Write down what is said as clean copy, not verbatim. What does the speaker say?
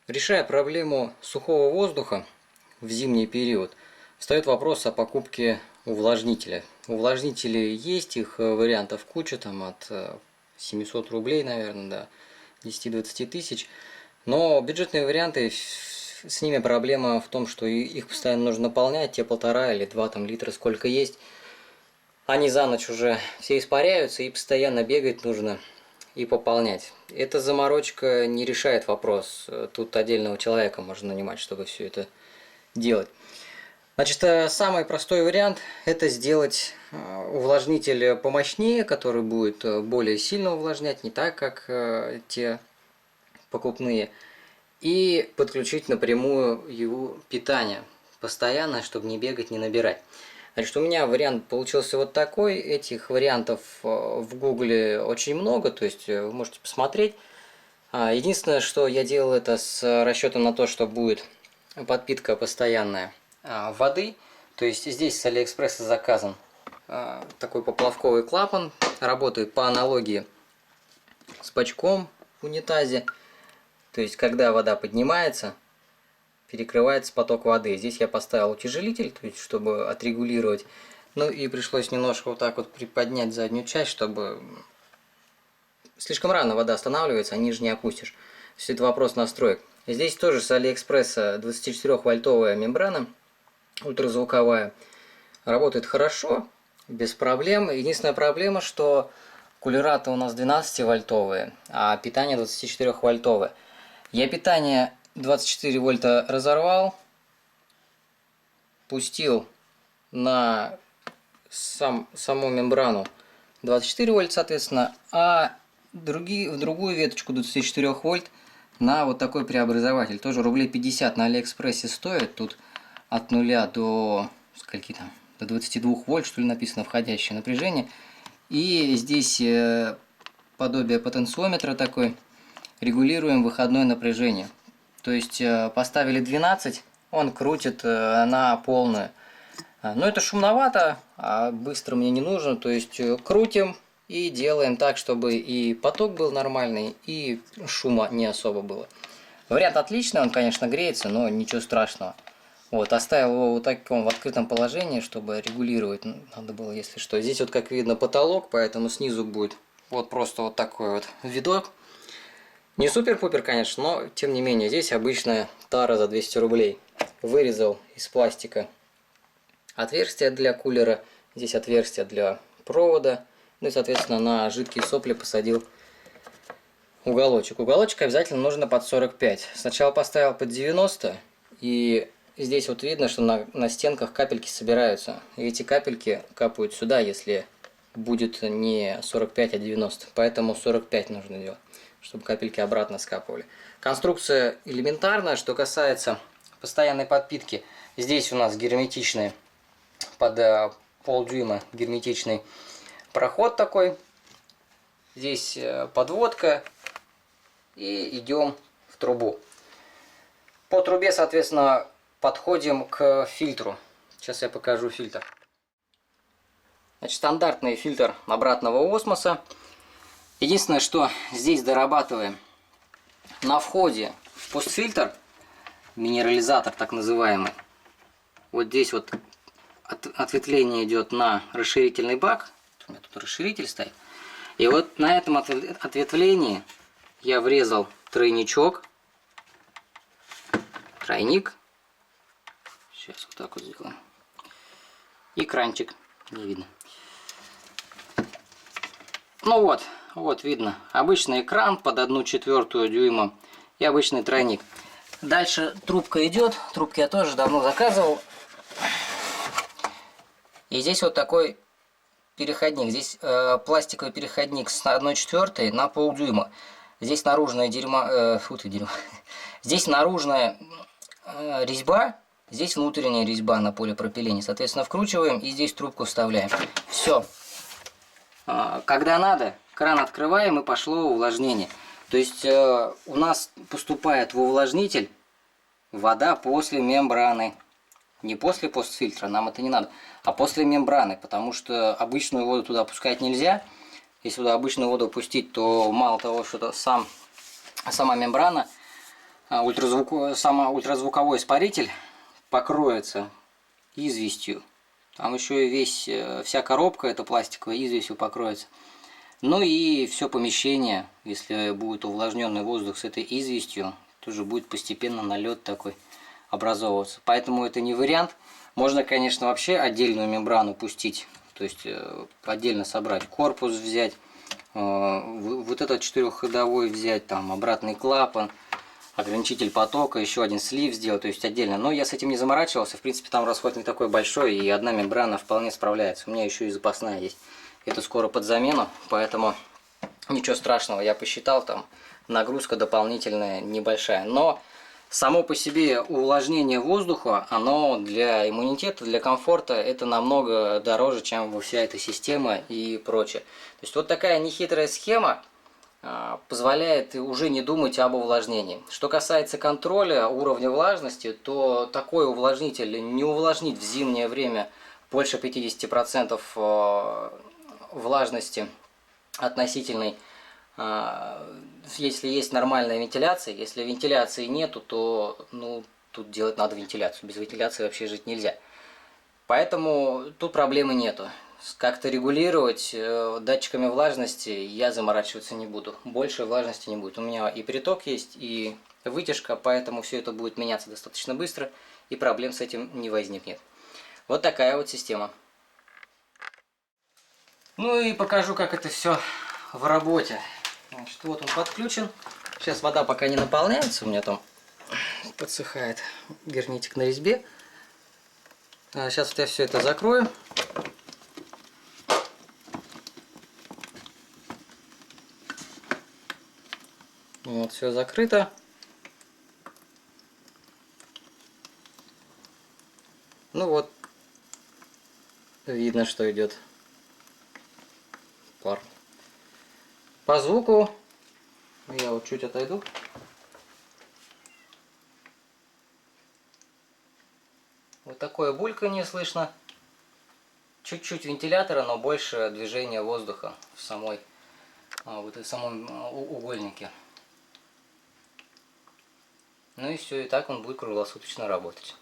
Решая проблему сухого воздуха в зимний период, встает вопрос о покупке увлажнителя. Увлажнители есть, их вариантов куча, там от 700 рублей, наверное, до 10-20 тысяч. Но бюджетные варианты, с ними проблема в том, что их постоянно нужно наполнять, те 1,5 или 2 там, литра, сколько есть. Они за ночь уже все испаряются, и постоянно бегать нужно и пополнять. Эта заморочка не решает вопрос. Тут отдельного человека можно нанимать, чтобы все это делать. Значит, самый простой вариант – это сделать увлажнитель помощнее, который будет более сильно увлажнять, не так, как те покупные, и подключить напрямую его питание постоянно, чтобы не бегать, не набирать. Значит, у меня вариант получился вот такой. Этих вариантов в Гугле очень много, то есть вы можете посмотреть. Единственное, что я делал это с расчетом на то, что будет подпитка постоянная воды. То есть здесь с Алиэкспресса заказан такой поплавковый клапан. Работает по аналогии с бачком в унитазе. То есть когда вода поднимается, перекрывается поток воды. Здесь я поставил утяжелитель, то есть чтобы отрегулировать. Ну и пришлось немножко вот так вот приподнять заднюю часть, чтобы слишком рано вода останавливается, а ниже не опустишь. То есть это вопрос настроек. Здесь тоже с Алиэкспресса 24-вольтовая мембрана, ультразвуковая. Работает хорошо, без проблем. Единственная проблема, что кулера-то у нас 12-вольтовые, а питание 24-вольтовое. Я питание 24 вольта разорвал, пустил на саму мембрану 24 вольта, соответственно, а в другую веточку 24 вольт на вот такой преобразователь. Тоже рублей 50 на Алиэкспрессе стоит. Тут от 0 до скольки там, до 22 вольт, что ли, написано входящее напряжение. И здесь подобие потенциометра такой. Регулируем выходное напряжение. То есть поставили 12, он крутит на полную. Но это шумновато, а быстро мне не нужно. То есть крутим и делаем так, чтобы и поток был нормальный, и шума не особо было. Вариант отличный, он, конечно, греется, но ничего страшного. Вот, оставил его вот таком в открытом положении, чтобы регулировать надо было, если что. Здесь вот, как видно, потолок, поэтому снизу будет вот просто вот такой вот видок. Не супер-пупер, конечно, но тем не менее, здесь обычная тара за 200 рублей. Вырезал из пластика отверстие для кулера, здесь отверстие для провода, ну и, соответственно, на жидкие сопли посадил уголочек. Уголочек обязательно нужно под 45. Сначала поставил под 90, и здесь вот видно, что на стенках капельки собираются. И эти капельки капают сюда, если будет не 45, а 90. Поэтому 45 нужно делать, чтобы капельки обратно скапывали. Конструкция элементарная. Что касается постоянной подпитки, здесь у нас герметичный, под полдюйма герметичный проход такой. Здесь подводка. И идем в трубу. По трубе, соответственно, подходим к фильтру. Сейчас я покажу фильтр. Значит, стандартный фильтр обратного осмоса. Единственное, что здесь дорабатываем. На входе в постфильтр, минерализатор так называемый, вот здесь вот ответвление идет на расширительный бак. У меня тут расширитель стоит. И вот на этом ответвлении я врезал тройничок. Тройник. Сейчас вот так вот сделаем. И кранчик. Не видно. Ну вот. Вот видно, обычный экран под 1/4 дюйма и обычный тройник. Дальше трубка идет, трубки я тоже давно заказывал. И здесь вот такой переходник, здесь пластиковый переходник с 1/4 на полдюйма. Здесь наружная дерьмо. Здесь наружная резьба, здесь внутренняя резьба на полипропилене. Соответственно, вкручиваем и здесь трубку вставляем. Все. Когда надо, кран открываем и пошло увлажнение. То есть у нас поступает в увлажнитель вода после мембраны. Не после постфильтра, нам это не надо, а после мембраны, потому что обычную воду туда пускать нельзя. Если туда обычную воду пустить, то мало того, что сама мембрана сама ультразвуковой испаритель покроется известью. Там еще и вся коробка эта пластиковая известью покроется. Ну и все помещение, если будет увлажненный воздух с этой известью, тоже будет постепенно налет такой образовываться. Поэтому это не вариант. Можно, конечно, вообще отдельную мембрану пустить, то есть отдельно собрать корпус, взять, вот этот четырехходовой взять, там обратный клапан, ограничитель потока, еще один слив сделать, то есть отдельно. Но я с этим не заморачивался, в принципе там расход не такой большой, и одна мембрана вполне справляется. У меня еще и запасная есть. Это скоро под замену, поэтому ничего страшного, я посчитал, там нагрузка дополнительная небольшая. Но само по себе увлажнение воздуха, оно для иммунитета, для комфорта, это намного дороже, чем вся эта система и прочее. То есть вот такая нехитрая схема позволяет уже не думать об увлажнении. Что касается контроля уровня влажности, то такой увлажнитель не увлажнить в зимнее время больше 50% влажности относительной, если есть нормальная вентиляция. Если вентиляции нету, то тут делать надо вентиляцию. Без вентиляции вообще жить нельзя. Поэтому тут проблемы нету. Как-то регулировать датчиками влажности я заморачиваться не буду. Больше влажности не будет. У меня и приток есть, и вытяжка, поэтому все это будет меняться достаточно быстро, и проблем с этим не возникнет. Вот такая вот система. Ну и покажу, как это все в работе. Значит, вот он подключен. Сейчас вода пока не наполняется, у меня там подсыхает герметик на резьбе. Сейчас вот я все это закрою. Вот, все закрыто. Ну вот, видно, что идет пар. По звуку я вот чуть отойду. Вот такое бульканье слышно. Чуть-чуть вентилятора, но больше движения воздуха в самом угольнике. Ну и все, и так он будет круглосуточно работать.